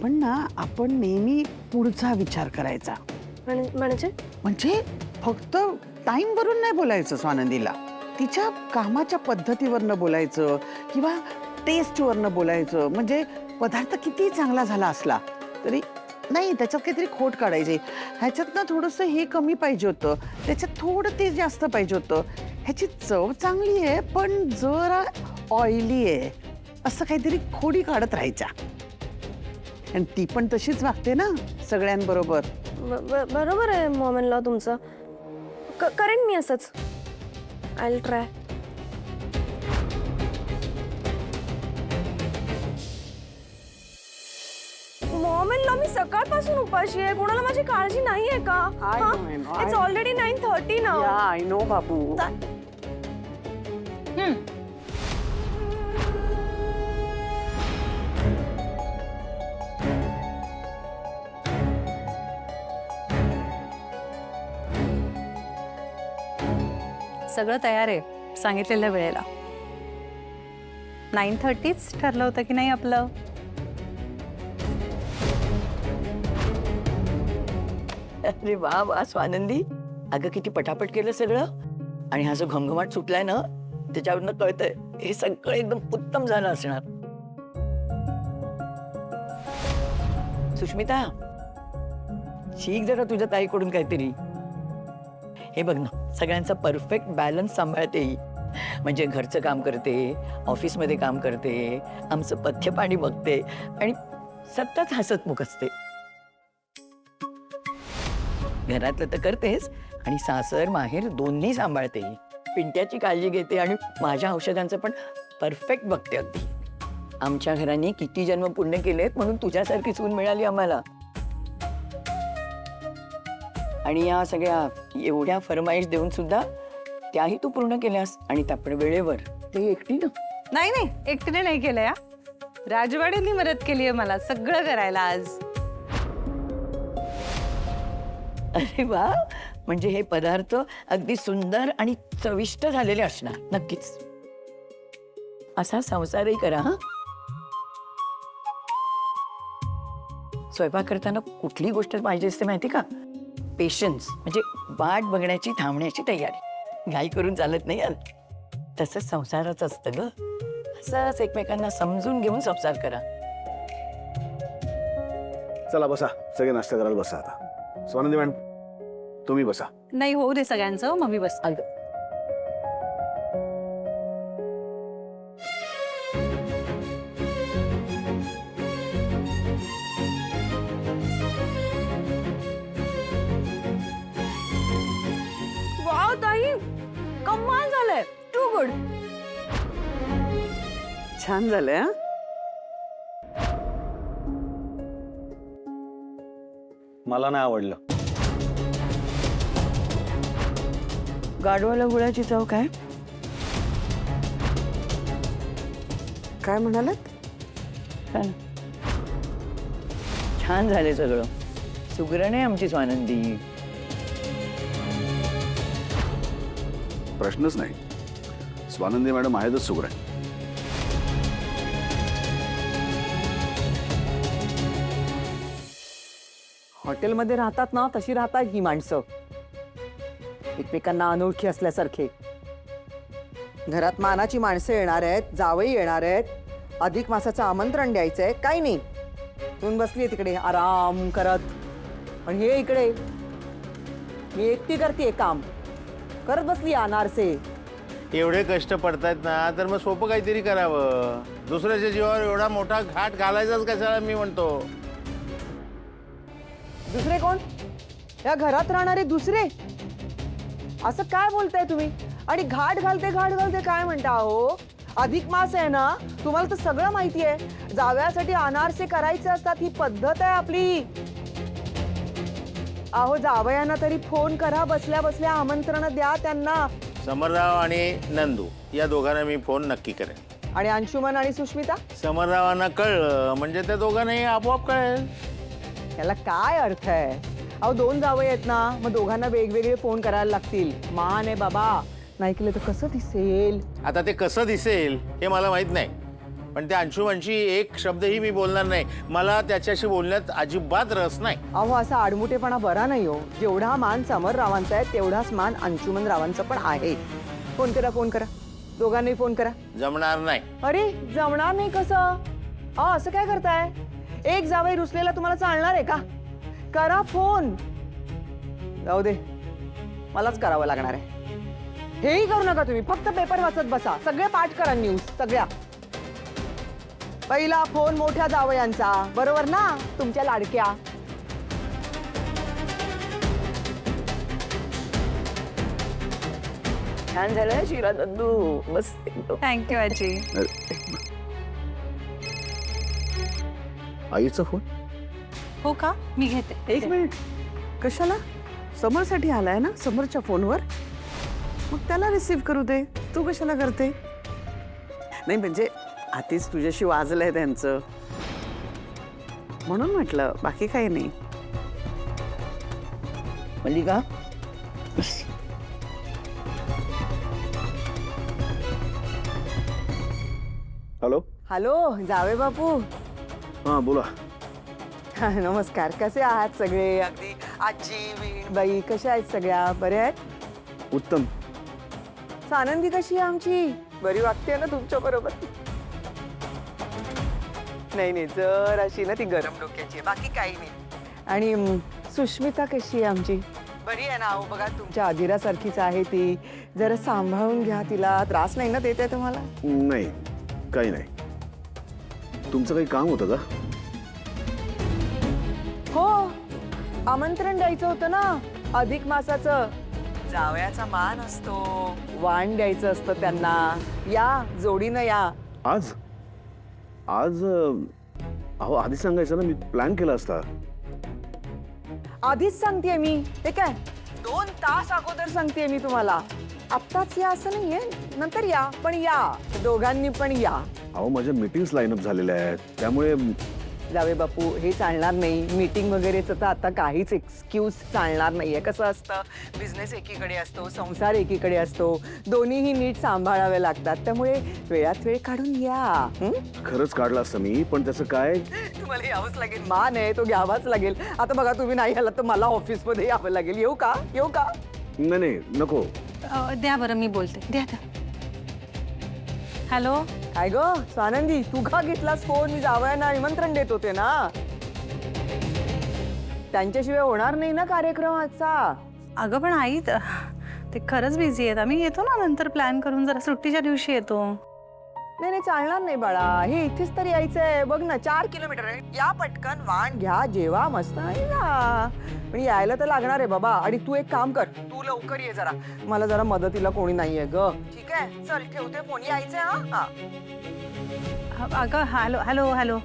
पण ना आपण नेहमी पुढचा विचार करायचा. म्हणजे फक्त टाइम वरून नाही बोलायचं स्वानंदीला, तिच्या कामाच्या पद्धतीवरनं बोलायचं किंवा टेस्टवरनं बोलायचं. म्हणजे पदार्थ किती चांगला झाला असला तरी नाही, त्याच्यात काहीतरी खोट काढायची. ह्याच्यात ना थोडंसं हे कमी पाहिजे होतं, त्याच्यात थोडं ते जास्त पाहिजे होतं. ह्याची चव चांगली आहे पण जरा ऑइली आहे, असं काहीतरी खोडी काढत राहायच्या. आणि ती पण तशीच वागते ना सगळ्यांबरोबर. बरोबर आहे मॉम इन लॉ तुमचं. करेन मी असंच. I will try. Mom in law, मी सकाळपासून उपाशी आहे. कोणाला माझी काळजी नाही आहे का? It's already 9:30 now. I know बाबू. सगळं तयार आहे सांगितलेल्या वेळेला. 9:30च ठरलं होतं की नाही आपलं? अरे वा वा स्वानंदी, अगं किती पटापट केलं सगळं. आणि हा जो घमघमाट सुटलाय ना त्याच्यावरनं कळतंय हे सगळं एकदम उत्तम झालं असणार. सुष्मिता, शिक जरा तुझ्या ताईकडून काहीतरी. हे बघ ना, सगळ्यांचा परफेक्ट बॅलन्स सांभाळते ही. म्हणजे घरचं काम करते, ऑफिसमध्ये काम करते, आमचं पथ्य पाणी बघते आणि सतत हसतमुख असते. घरातलं तर करतेस आणि सासर माहेर दोन्ही सांभाळते. पिंट्याची काळजी घेते आणि माझ्या औषधांचं पण परफेक्ट बघते अगदी. आमच्या घराने किती जन्म पूर्ण केलेत म्हणून तुझ्यासारखी सून मिळाली आम्हाला. आणि या सगळ्या एवढ्या फरमाईश देऊन सुद्धा त्याही तू पूर्ण केल्यास आणि त्या पण वेळेवर. ते एकटी ना? नाही नाही, एकटीने नाही केलं या. राजवाड्यांनी मदत केली आहे मला सगळं करायला आज. अरे वा, म्हणजे हे पदार्थ अगदी सुंदर आणि चविष्ट झालेले असणार नक्कीच. असा संसारही करा हा. स्वयंपाक करताना कुठली गोष्ट पाहिजे असते माहिती का? पेशन्स, म्हणजे वाट बघण्याची, थांबण्याची तयारी. घाई करून चालत नाही यार. तसंच संसाराचं असतं ग. असंच एकमेकांना समजून घेऊन संसार करा. चला बसा, सगळे नाश्ता करायला बसा आता. स्वानंदी मॅडम तुम्ही बसा. नाही, होऊ दे सगळ्यांचं, मग मी बस. वाव ताई, कमाल झालंय. Too good. छान झालंय हा. मला नाही आवडलं. गाढवाला गुळाची चव काय? काय म्हणालात? छान छान झाले सगळं. सुगरण आहे आमची स्वानंदी. प्रश्नच नाही, स्वानंदी मॅडम आहेतच सुगरण. हॉटेलमध्ये राहतात ना तशी राहतात ही माणसं, एकमेकांना अनोळखी असल्यासारखे. घरात मानाची माणसं येणार आहेत, जावई येणार आहेत, अधिक मासाचं आमंत्रण द्यायचंय. काही नाही, तुम्ही बसली तिकडे आराम करत. पण हे इकडे मी एकटी करते काम, करत बसली अनारसे. एवढे कष्ट पडतायत ना तर मग सोपं काहीतरी करावं. दुसऱ्याच्या जीवावर एवढा मोठा घाट घालायचाच कशाला मी म्हणतो. दुसरे कोण? या घरात राहणारे दुसरे? असं काय बोलताय तुम्ही? आणि घाट घालते काय म्हणता हो? अधिक मास आहे ना, तुम्हाला तर सगळं माहिती आहे. जावयासाठी अनारसे करायचे असतात, ही पद्धत आहे आपली. अहो जावयांना तरी फोन करा, बसल्या बसल्या आमंत्रण द्या त्यांना. समरराव आणि नंदू या दोघांना मी फोन नक्की करेन. आणि अंशुमन आणि सुष्मिता? समररावांना कळलं म्हणजे त्या दोघांनाही आपोआप कळेल. याला काय अर्थ आहे? अहो दोन जावई आहेत ना, मग दोघांना वेगवेगळे फोन करायला लागतील. मान आहे बाबा, नाही केलं तर कसं दिसेल? आता ते कसं दिसेल हे मला माहित नाही, पण त्या अंशुवंशी एक शब्दही मी बोलणार नाही. मला त्याच्याशी बोलण्यात अजिबात रस नाही. अहो असा आडमुठेपणा बरा नाही हो. जेवढा मान समर रावांचा आहे तेवढाच मान अंशुमन रावांचा पण आहे. फोन करा, दोघांनाही फोन करा. जमणार नाही. अरे जमणार नाही कसं? असं काय करताय? एक जावई रुसलेला तुम्हाला चालणार आहे का? करा फोन. जाऊ दे, मलाच करावं लागणार आहे. हेही करू नका तुम्ही, फक्त पेपर वाचत बसा. सगळे पाठ करा, न्यूज सगळ्या. पहिला फोन मोठ्या जावयांचा, बरोबर ना? तुमच्या लाडक्या. छान झालं शिरा नंदू, मस्त एकदम. थँक्यू आजी. आईचा फोन? हो का, मी घेते. एक मिनिट, कशाला? समरसाठी आलाय ना, समरच्या फोनवर. मग त्याला रिसीव्ह करू दे, तू कशाला करते? नाही म्हणजे आधीच तुझ्याशी वाजलंय त्यांचं, म्हणून म्हटलं, बाकी काही नाही. मल्लिका, हॅलो. हॅलो जावे बापू. हां बोला. नमस्कार. कसे आहात सगळे? अगदी आजी वीणबाई कशा आहेत? सगळ्या बऱ्या आहेत? उत्तम. आनंदी कशी आहे आमची? बरी वागते ना तुमच्या बरोबर? नाही जर अशी ना ती गरम डोक्याची आहे, बाकी काही नाही. आणि सुष्मिता कशी आहे आमची? बरी आहे ना? अहो बघा तुमच्या आदिरासारखीच आहे ती. जरा सांभाळून घ्या तिला. त्रास नाही ना देत आहे तुम्हाला? नाही, काही नाही. तुमचं काही काम होतं का? हो, आमंत्रण द्यायचं होतं ना अधिक मासाचं. जावयाचा मान असतो, वाण द्यायचं असतं त्यांना. या जोडीनं या. आज अहो आधी सांगायचं ना, मी प्लॅन केला असता. आधीच सांगतेय मी. ते काय 2 तास अगोदर सांगतेय मी तुम्हाला. आत्ताच या असं नाहीये, नंतर या, पण या दोघांनी पण या. अहो माझ्या मीटिंग्स लाईनअप झालेल्या आहेत, त्यामुळे जावे बापू हे चालणार नाही. मीटिंग वगैरेचं तर आता काहीच एक्सक्यूज चालणार नाहीये. कसं असतं, बिझनेस एकीकडे असतो, संसार एकीकडे असतो, दोन्हीही नीट सांभाळावे लागतात. त्यामुळे वेळात वेळ काढून या. खरंच काढला असतं मी, पण त्याचं काय. तुम्हाला यावंच लागेल. मान आहे तो घ्यावाच लागेल. आता बघा तुम्ही नाही आलात तर मला ऑफिसमध्ये यावं लागेल. येऊ का? नाही नको. द्या बरं, मी बोलते. द्या. हॅलो. काय ग स्वानंदी, तू का घेतलास फोन? मी जावयांना निमंत्रण देत होते ना. त्यांच्याशिवाय होणार नाही ना कार्यक्रमाचा. अगं पण आई, ते खरंच बिझी आहेत. आम्ही येतो ना नंतर प्लॅन करून, जरा सुट्टीच्या दिवशी येतो. नाही चालणार नाही बाळा. हे इथेच तर यायचंय. बघ ना 4 किलोमीटर आहे. या पटकन, वाण घ्या, जेवा मस्त आहे ना. पण यायला तर लागणार आहे बाबा. आणि तू एक काम कर, तू लवकर ये जरा. मला जरा मदतीला कोणी नाहीये ग. ठीक आहे, चल ठेवते फोन. यायचंय. हा. अगं हॅलो.